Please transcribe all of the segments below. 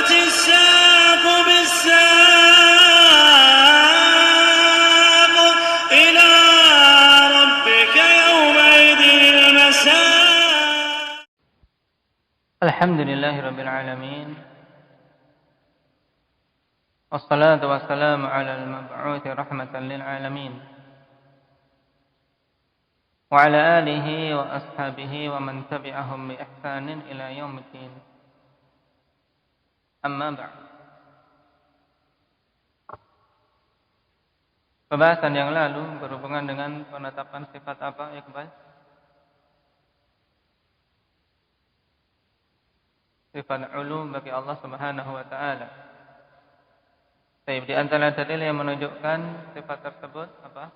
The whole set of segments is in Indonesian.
والتفت الساق بالساق إلى ربك يومئذ المساق. الحمد لله رب العالمين، والصلاة والسلام على المبعوث رحمة للعالمين وعلى آله وأصحابه ومن تبعهم بإحسان إلى يوم الدين. Amma ba'd. Pembahasan yang lalu berhubungan dengan penetapan sifat apa, Iqbal? Sifat ulu bagi Allah Subhanahu wa taala. Baik, di antara dalil yang menunjukkan sifat tersebut apa?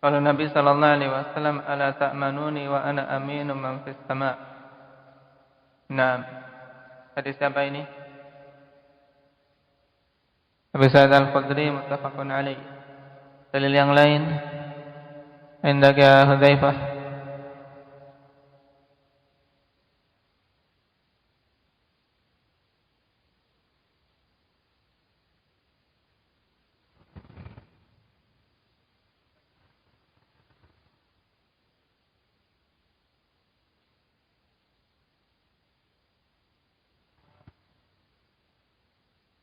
Kalau Nabi sallallahu alaihi wasallam, "Ala ta'manuni wa ana aminu man fis sama'." Nah, hadis siapa ini? Abu Sa'id Al-Khudri, muttafaqun alaih. Dalil yang lain? Indaka Hudzaifah.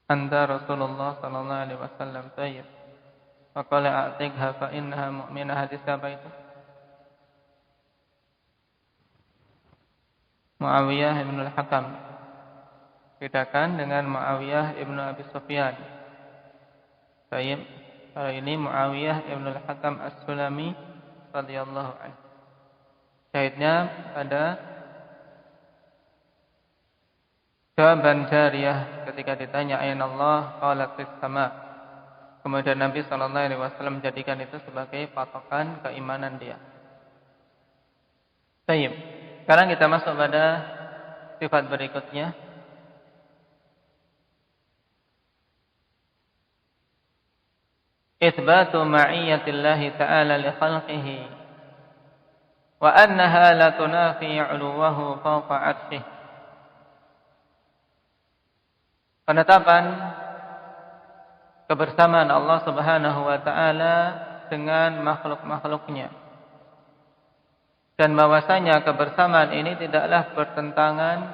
Anta Rasulullah sallallahu alaihi wasallam tayyib. Faqala a'tiqha fa innaha mu'minah. Hadis apa itu? Muawiyah ibn al-Hakam. Bedakan dengan Muawiyah ibn Abi Sufyan. Tayyib. Kalau ini Muawiyah ibn al-Hakam as-Sulami radhiyallahu anhu. Syahidnya pada jawaban jariyah ketika ditanya ayna Allah, qalat fis sama. Kemudian Nabi sallallahu alaihi wasallam menjadikan itu sebagai patokan keimanan dia. Baik. Sekarang kita masuk pada sifat berikutnya. Itsbatu ma'iyyatillahi ta'ala li khalqihi wa annaha la tunafi 'uluwahu fawqa 'arsyihi. Penetapan kebersamaan Allah Subhanahu wa taala dengan makhluk-makhluknya, dan bahwasanya kebersamaan ini tidaklah bertentangan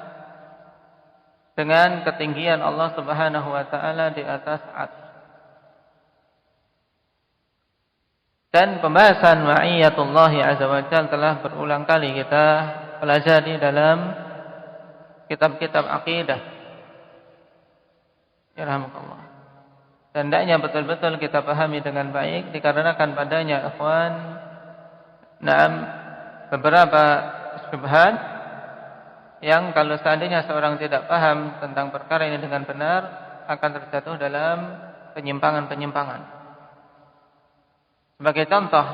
dengan ketinggian Allah Subhanahu wa taala di atas arsy. Dan pembahasan ma'iyatullah azza wa jalla telah berulang kali kita pelajari dalam kitab-kitab akidah. Yarhamukallah. Dan hendaknya betul-betul kita pahami dengan baik, dikarenakan padanya ikhwan beberapa syubhat yang kalau seandainya seorang tidak paham tentang perkara ini dengan benar akan terjatuh dalam penyimpangan-penyimpangan. Sebagai contoh,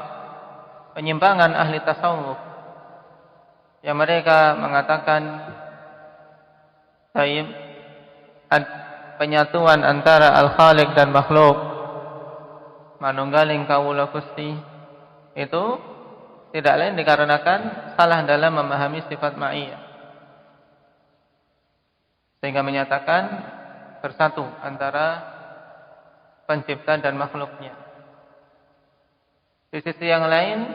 penyimpangan ahli tasawuf yang mereka mengatakan penyatuan antara al-khaliq dan makhluk, manunggaling kawula Gusti, itu tidak lain dikarenakan salah dalam memahami sifat ma'iyah, sehingga menyatakan bersatu antara pencipta dan makhluknya. Di sisi yang lain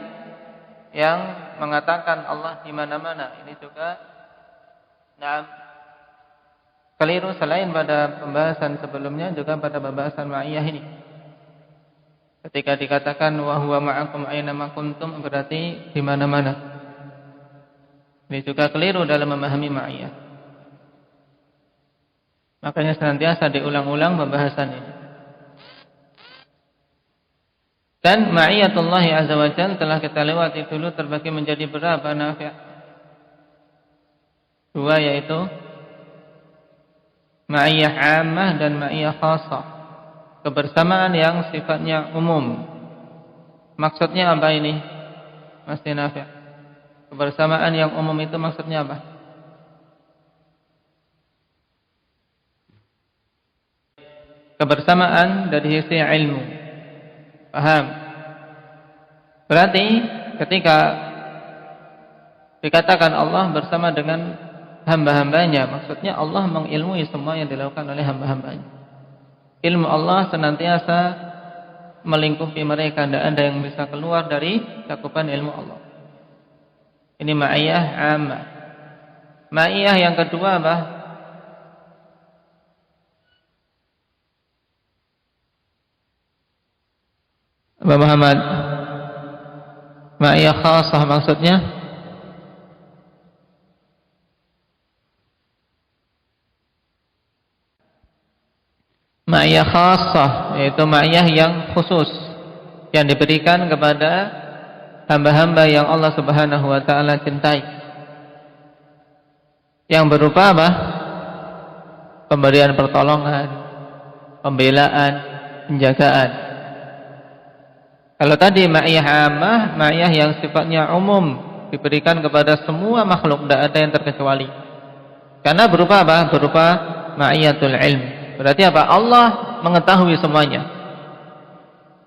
yang mengatakan Allah di mana-mana, ini juga keliru selain pada pembahasan sebelumnya, juga pada pembahasan ma'iyah ini. Ketika dikatakan wa huwa ma'akum aina ma kuntum, berarti di mana-mana. Ini juga keliru dalam memahami ma'iyah. Makanya senantiasa diulang-ulang pembahasan ini. Dan ma'iyatullah azza wa jalla telah kita lewati dulu, terbagi menjadi berapa nafi'? Dua, yaitu ma'iyah ammah dan ma'iyah khasah. Kebersamaan yang sifatnya umum. Maksudnya apa ini, Mas Nafi'? Kebersamaan yang umum itu maksudnya apa? Kebersamaan dari sisi ilmu. Paham? Berarti ketika Dikatakan Allah bersama dengan hamba-hambanya, maksudnya Allah mengilmui semua yang dilakukan oleh hamba-hambanya. Ilmu Allah senantiasa melingkupi mereka, tidak ada yang bisa keluar dari cakupan ilmu Allah. Ini ma'iyah ammah. Ma'iyah yang kedua apa? Pak Muhammad. Ma'iyah khasah maksudnya? Ma'iyah khasah, yaitu ma'iyah yang khusus, yang diberikan kepada hamba-hamba yang Allah Subhanahu wa ta'ala cintai, yang berupa apa? Pemberian pertolongan, pembelaan, penjagaan. Kalau tadi ma'iyah ammah, ma'iyah yang sifatnya umum, diberikan kepada semua makhluk, tidak ada yang terkecuali. Karena berupa apa? Berupa ma'iyatul ilm. Berarti apa? Allah mengetahui semuanya.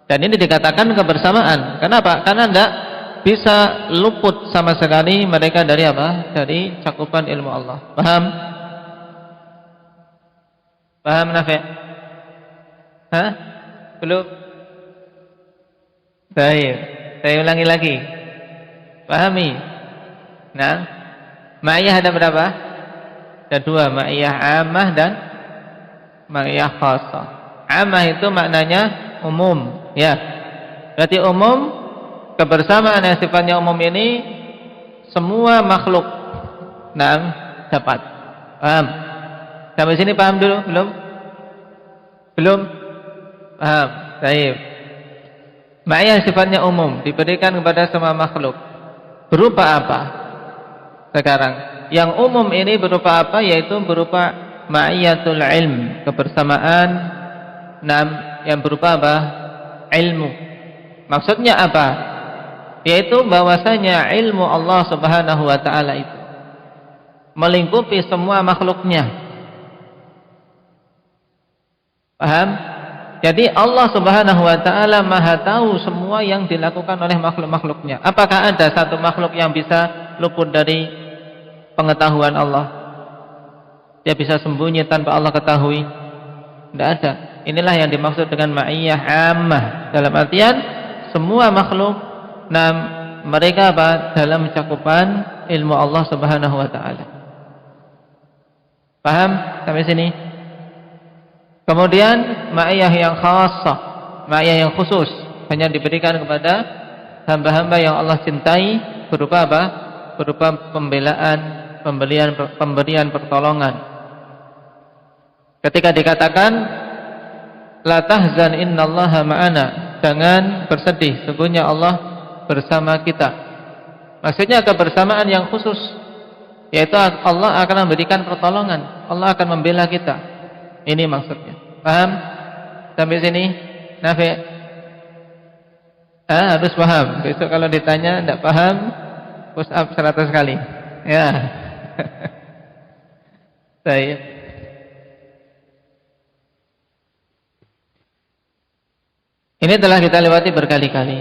Dan ini dikatakan kebersamaan. Kenapa? Karena tidak bisa luput sama sekali mereka dari apa? Dari cakupan ilmu Allah. Paham? Paham Nafi'? Hah? Belum? Baik. Saya ulangi lagi. Pahami? Nah, ma'iyah ada berapa? Ada dua, ma'iyah ammah dan ma'iyah khasah. Ammah itu maknanya umum, ya. Berarti umum, kebersamaan yang sifatnya umum ini semua makhluk dapat. Paham? Sampai sini paham dulu? Belum? Belum? Paham? Baik. Ma'iyah sifatnya umum, diberikan kepada semua makhluk. Berupa apa? Sekarang, yang umum ini berupa apa? Yaitu berupa ma'iyatul ilm, kebersamaan yang berupa apa? Ilmu. Maksudnya apa? Yaitu bahwasanya ilmu Allah Subhanahu wa ta'ala itu melingkupi semua makhluknya. Paham? Jadi Allah Subhanahu wa ta'ala maha tahu semua yang dilakukan oleh makhluk-makhluknya. Apakah ada satu makhluk yang bisa luput dari pengetahuan Allah? Dia bisa sembunyi tanpa Allah ketahui? Tidak ada. Inilah yang dimaksud dengan ma'iyah ammah. Dalam artian semua makhluk mereka apa? Dalam cakupan ilmu Allah Subhanahu wa ta'ala. Paham sampai sini? Kemudian ma'iyah yang khassah, ma'iyah yang khusus, hanya diberikan kepada hamba-hamba yang Allah cintai, berupa apa? Berupa pembelaan, pemberian pertolongan. Ketika dikatakan la tahzan innallaha ma'ana, jangan bersedih, sesungguhnya Allah bersama kita. Maksudnya kebersamaan yang khusus, yaitu Allah akan memberikan pertolongan, Allah akan membela kita. Ini maksudnya. Paham? Sampai sini? Nafi'? Harus paham. Besok kalau ditanya tidak paham, push up 100 kali. Ya. Baik. Ini telah kita lewati berkali-kali.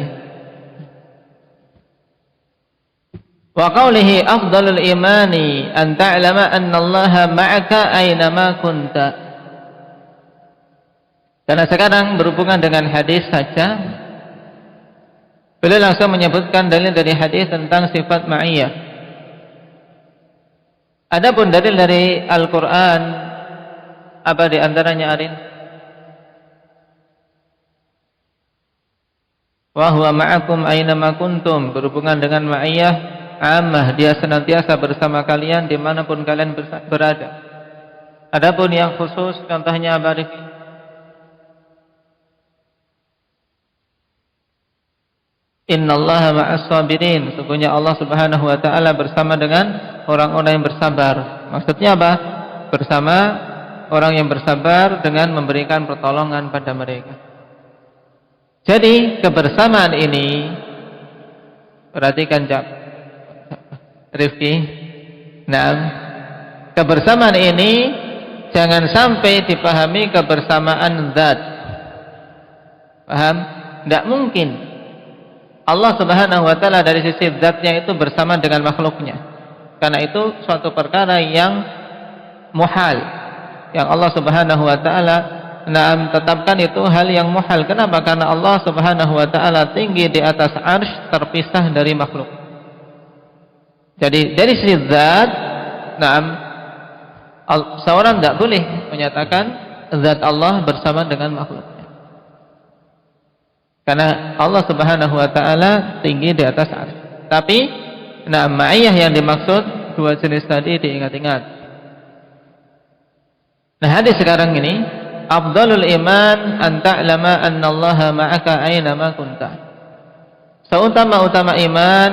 Wa qawlihi afdalul imani an ta'lama anna Allaha ma'aka aina ma kunta. Karena sekarang berhubungan dengan hadis saja, beliau langsung menyebutkan dalil dari hadis tentang sifat ma'iyah. Adapun dalil dari Al-Quran, apa di antaranya Arin? Wa huwa ma'akum aina ma kuntum, berhubungan dengan ma'iyah ammah, dia senantiasa bersama kalian dimanapun kalian berada. Adapun yang khusus, contohnya apa? Innallaha ma'as sabirin, sesungguhnya Allah Subhanahu wa ta'ala bersama dengan orang-orang yang bersabar. Maksudnya apa? Bersama orang yang bersabar dengan memberikan pertolongan pada mereka. Jadi kebersamaan ini, perhatikan Rifki, kebersamaan ini jangan sampai dipahami kebersamaan zat. Paham? Tidak mungkin Allah Subhanahu wa taala dari sisi zatnya itu bersama dengan makhluknya. Karena itu suatu perkara yang muhal, yang Allah Subhanahu wa taala tetapkan itu hal yang muhal. Kenapa? Karena Allah Subhanahu wa taala tinggi di atas arsy, terpisah dari makhluk. Jadi dari sisi zat, seorang tidak boleh menyatakan zat Allah bersama dengan makhluknya. Karena Allah Subhanahu wa taala tinggi di atas arsy. Tapi ma'iyah yang dimaksud dua jenis tadi diingat-ingat. Nah, hadis sekarang ini, afdalul iman an ta'lama anna Allaha ma'aka aina ma kunta. Seutama-utama iman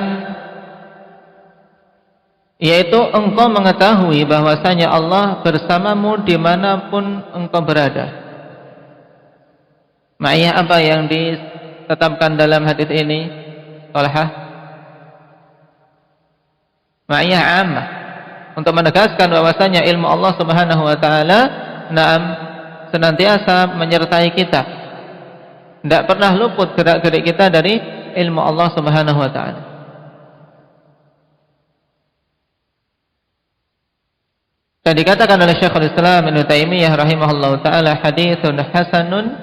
yaitu engkau mengetahui bahwasanya Allah bersamamu dimanapun engkau berada. Ma'iyah apa yang ditetapkan dalam hadis ini? Tolhah? Ma'iyah ammah, untuk menegaskan bahwasanya ilmu Allah Subhanahu wa taala senantiasa menyertai kita. Tidak pernah luput gerak-gerik kita dari ilmu Allah Subhanahu wa taala. Dan dikatakan oleh Syekhul Islam Ibnu Taimiyah rahimahullahu taala, haditsun hasanun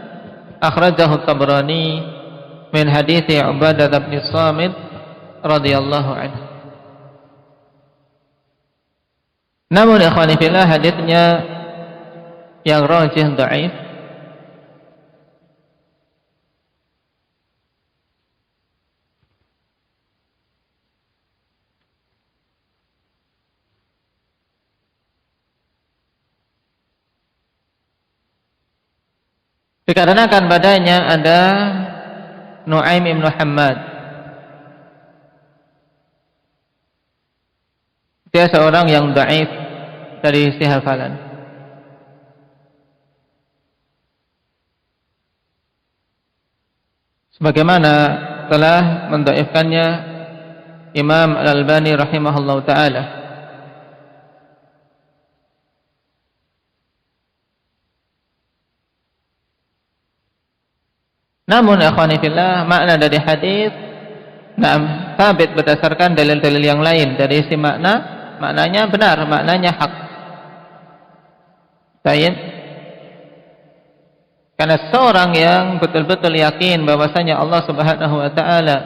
akhrajahu Tabrani min hadithi Ubadah bin Samit radhiyallahu anhu. Namun ikhwani fillah, haditsnya yang rajih dhaif. Dikarenakan padanya ada Nu'aim ibn Hammad. Dia seorang yang dhaif dari sisi hafalan. Sebagaimana telah mendhaifkannya Imam Al-Albani rahimahullahu taala. Namun akhwani fillah, makna dari hadis sabit berdasarkan dalil-dalil yang lain. Dari sisi maknanya benar, maknanya hak. Baik. Karena seorang yang betul-betul yakin bahwasanya Allah Subhanahu wa taala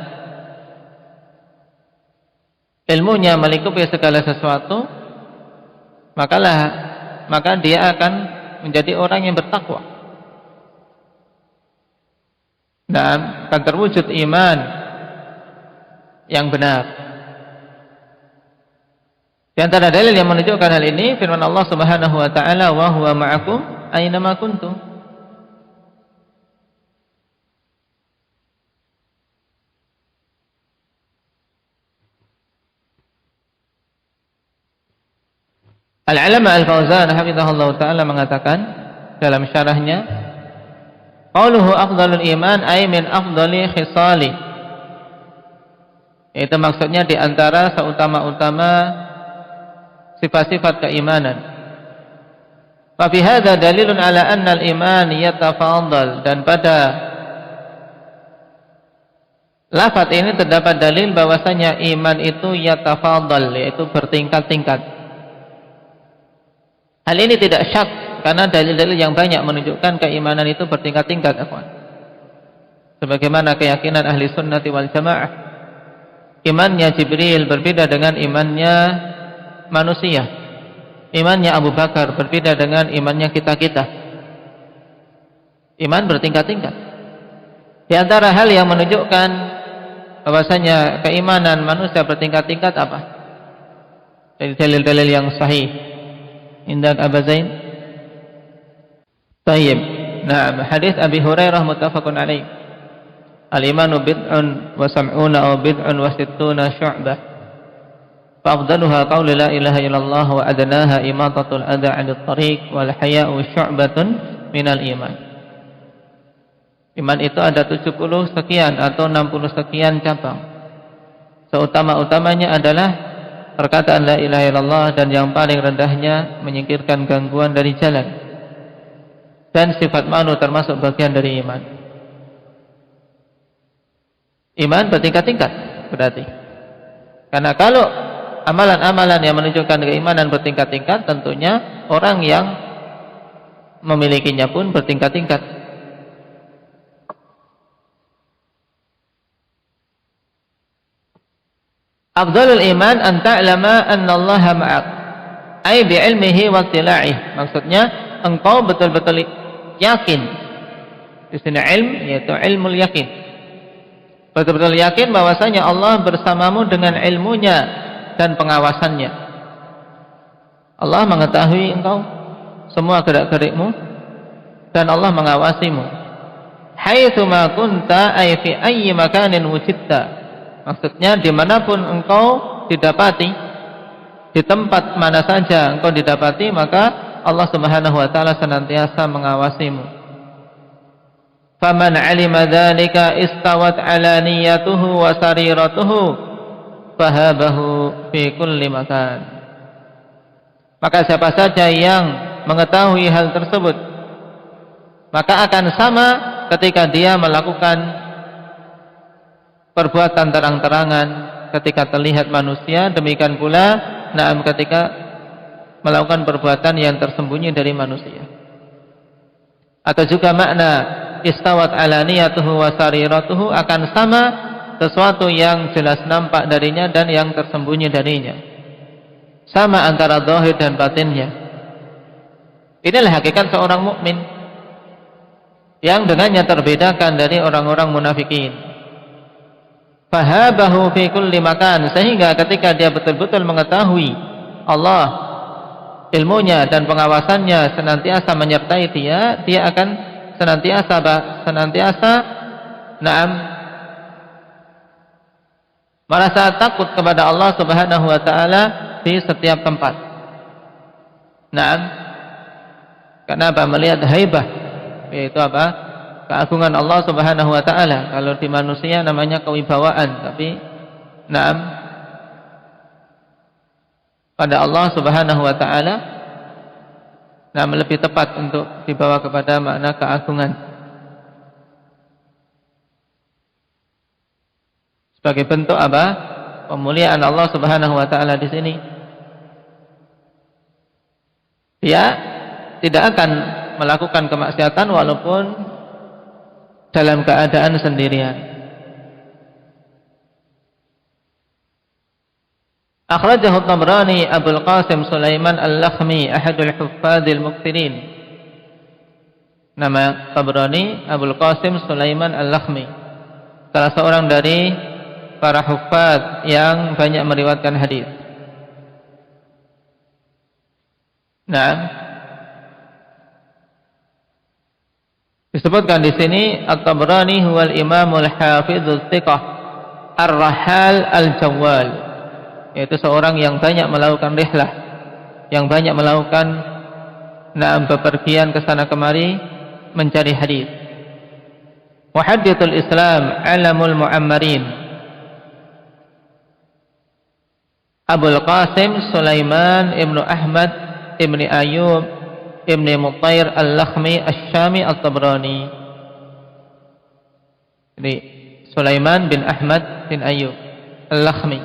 ilmunya melingkupi segala sesuatu, maka dia akan menjadi orang yang bertakwa. Dan akan terwujud iman yang benar. Di antara dalil yang menunjukkan hal ini firman Allah Subhanahu wa taala, wa huwa ma'akum aina ma kuntum. Al-Alama Al-Fauzan hafizahullah taala mengatakan dalam syarahnya, qauluhu afdalul iman ay min afdali khisali. Itu maksudnya di antara seutama-utama sifat-sifat keimanan. Fa fi hadza dalilun ala anna al-iman yatafadhal, dan pada lafaz ini terdapat dalil bahwasanya iman itu yatafadhal, yaitu bertingkat-tingkat. Hal ini tidak syak karena dalil-dalil yang banyak menunjukkan keimanan itu bertingkat-tingkat, akhwan. Sebagaimana keyakinan ahli sunnati wal jamaah, imannya Jibril berbeda dengan imannya manusia. Imannya Abu Bakar berbeda dengan imannya kita-kita. Iman bertingkat-tingkat. Di antara hal yang menunjukkan bahwasanya keimanan manusia bertingkat-tingkat apa? Dari dalil-dalil yang sahih. Indak Abu Zain. Tayyib. Nah, hadis Abi Hurairah muttafaqun alaih. Al-imanu bid'un wa sam'una aw bid'un wa sittuna syu'bah. Fa'afdaluha qawlu la ilaha illallah wa adnaha imatatul adha 'anil tariq wal haya'u syu'batun minal iman. Iman itu ada 70 sekian atau 60 sekian cabang. Seutama-utamanya adalah perkataan la ilaha illallah, dan yang paling rendahnya menyingkirkan gangguan dari jalan. Dan sifat malu termasuk bagian dari iman. iman bertingkat-tingkat berarti. Karena kalau amalan-amalan yang menunjukkan keimanan bertingkat-tingkat, tentunya orang yang memilikinya pun bertingkat-tingkat. Afdhalul iman an ta'lama anna Allah ma'ak, ay bi'ilmihi wa tila'ih. Maksudnya engkau betul-betul yakin. Di sini ilm yaitu ilmul yakin. Betul-betul yakin bahwasanya Allah bersamamu dengan ilmunya dan pengawasannya. Allah mengetahui engkau semua gerak-gerikmu dan Allah mengawasimu. Haitsu ma kunta ay fi ayyi makanin wujidta. Maksudnya dimanapun engkau didapati, di tempat mana saja engkau didapati, maka Allah Subhanahu wa ta'ala senantiasa mengawasimu. Faman 'alima dzalika istawat 'alaniyatuhu wa sariratuhu fahabahu fi kulli makan. Maka siapa saja yang mengetahui hal tersebut, maka akan sama ketika dia melakukan perbuatan terang-terangan ketika terlihat manusia, demikian pula ketika melakukan perbuatan yang tersembunyi dari manusia. Atau juga makna istawat alaniyatuhu wa sariratuhu akan sama sesuatu yang jelas nampak darinya dan yang tersembunyi darinya. Sama antara zahir dan batinnya. Inilah hakikat seorang mukmin yang dengannya terbedakan dari orang-orang munafikin. Fahabahu fi kulli makan, sehingga ketika dia betul-betul mengetahui Allah, ilmunya dan pengawasannya senantiasa menyertai dia akan senantiasa merasa takut kepada Allah Subhanahu wa ta'ala di setiap tempat. Kenapa? Melihat haibah, yaitu apa? Keagungan Allah Subhanahu wa ta'ala. Kalau di manusia namanya kewibawaan, tapi pada Allah Subhanahu wa ta'ala lebih tepat untuk dibawa kepada makna keagungan. Sebagai bentuk apa? Pemuliaan Allah Subhanahu wa ta'ala di sini. Dia tidak akan melakukan kemaksiatan walaupun dalam keadaan sendirian. Akhrajahu Tabrani Abul Qasim Sulaiman Al-Lakhmi ahadul huffadil mukthirin. Nama Tabrani Abul Qasim Sulaiman Al-Lakhmi, salah seorang dari para huffaz yang banyak meriwayatkan hadis. Disebutkan di sini At-Tabrani huwal imamul hafizul thiqah ar-rahal al-jawwal, yaitu seorang yang banyak melakukan rihlah, yang banyak melakukan bepergian ke sana kemari mencari hadis. Muhaddithul Islam, alamul mu'ammarin, Abul Qasim Sulaiman ibnu Ahmad ibnu Ayyub Ibni Mutair Al-Lakhmi Asy-Syami At-Tabrani. Jadi Sulaiman bin Ahmad bin Ayyub Al-Lakhmi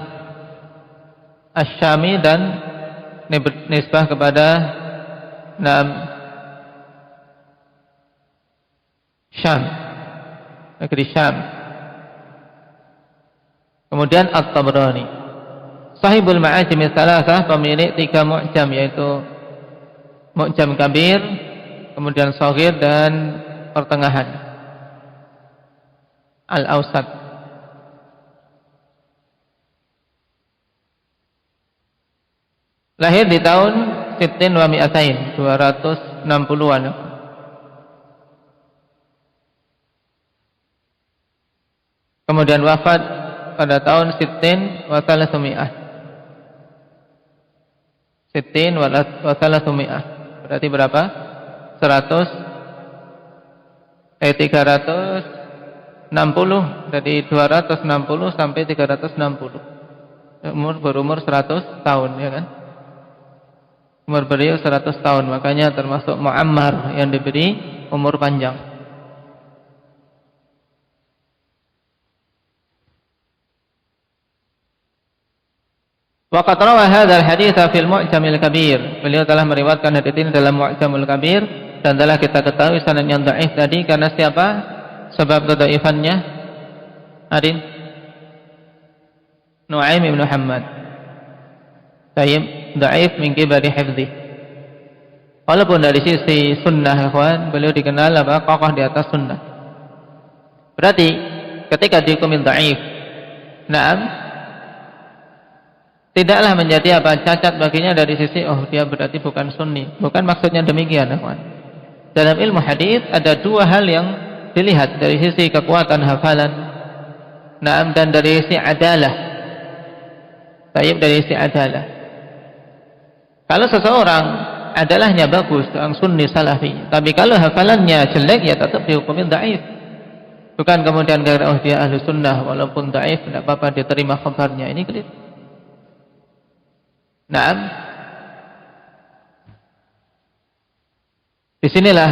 Asy-Syami dan nisbah kepada Syam, negeri Syam. Kemudian At-Tabrani Sahibul Ma'ajim Tsalatsah, pemilik 3 mu'jam, yaitu Mu'jam Kabir, kemudian Shaghir dan pertengahan Al-Awsat. Lahir di tahun 260-an. Kemudian wafat pada tahun 300. Berarti berapa? 360, dari 260 sampai 360. Berumur 100 tahun, ya kan? Umur beliau 100 tahun, makanya termasuk mu'ammar yang diberi umur panjang. Wa qad rawa hadzal hadits fil Mu'jamil Kabir. Beliau telah meriwayatkan hadits ini dalam Mu'jamul Kabir dan telah kita ketahui sanadnya dhaif tadi karena siapa? Sebab kedhaifannya Adin Nu'aim bin Muhammad. Tayyib dhaif min kibari hifdzi. Walaupun dari sisi sunnah ikhwan, beliau dikenal kokoh di atas sunnah. Berarti ketika dihukumi dhaif, tidaklah menjadi cacat baginya dari sisi dia berarti bukan sunni. Bukan maksudnya demikian, ikhwan. Dalam ilmu hadis ada dua hal yang dilihat dari sisi kekuatan hafalan, dan dari sisi adalah. Tayyib dari sisi adalah. Kalau seseorang adalahnya bagus, orang sunni salafi, tapi kalau hafalannya jelek ya tetap dihukumi dhaif. Bukan kemudian gara dia ahli sunnah walaupun dhaif tidak apa-apa diterima khabarnya. Ini keliru. Disinilah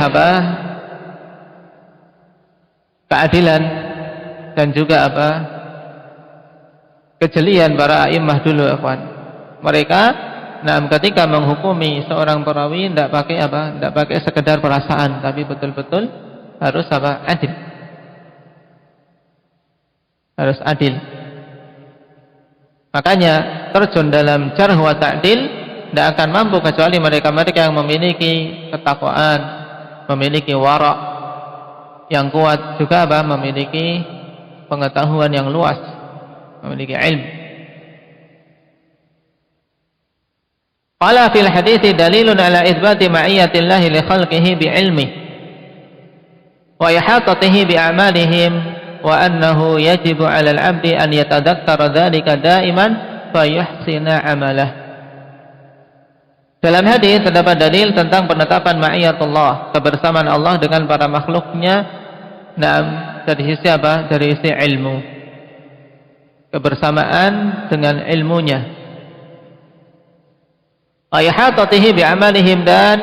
keadilan dan juga kejelian para a'immah dulu, ikhwan. Mereka ketika menghukumi seorang perawi tidak pakai sekedar perasaan, tapi betul-betul harus adil. Harus adil. Makanya terjun dalam jarh wa ta'dil tidak akan mampu kecuali mereka-mereka yang memiliki ketakwaan, memiliki wara' yang kuat, juga memiliki pengetahuan yang luas, memiliki ilmu. Qala fil hadithi dalilun ala itsbati ma'iyyatillahi li khalqihi bi ilmi wa ihatatihi bi a'malihim wa annahu yajibu 'ala al-'abdi an yatadhakkara dzalika da'iman fa yuhsina 'amalah. Dalam hadis terdapat dalil tentang penetapan ma'iyyatullah, kebersamaan Allah dengan para makhluknya, dari sisi dari sisi ilmu. Kebersamaan dengan ilmunya. Ayhatatihi bi'amalihim, dan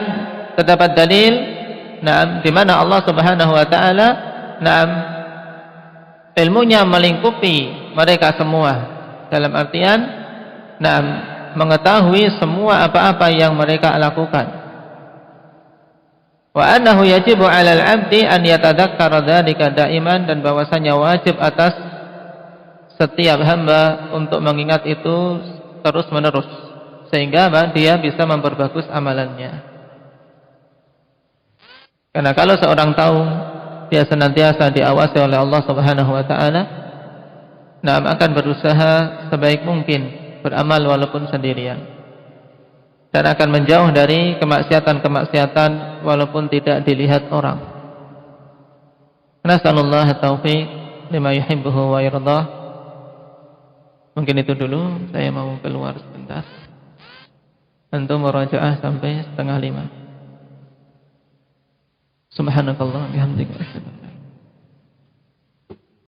terdapat dalil di mana Allah Subhanahu wa taala ilmunya melingkupi mereka semua, dalam artian mengetahui semua apa-apa yang mereka lakukan. Wa annahu yajibu 'alal 'abdi an yatadzakkara dzalika da'iman, dan bahwasanya wajib atas setiap hamba untuk mengingat itu terus-menerus, sehingga dia bisa memperbagus amalannya. Karena kalau seorang tahu dia senantiasa diawasi oleh Allah Subhanahu wa taala, akan berusaha sebaik mungkin beramal walaupun sendirian, dan akan menjauh dari kemaksiatan-kemaksiatan walaupun tidak dilihat orang. Nasallallahu taufiq lima yuhibbuhu wa yardah. Mungkin itu dulu, saya mau keluar sebentar. Antum murajaah sampai 4:30. Subhanakallah bihamdika asyhadu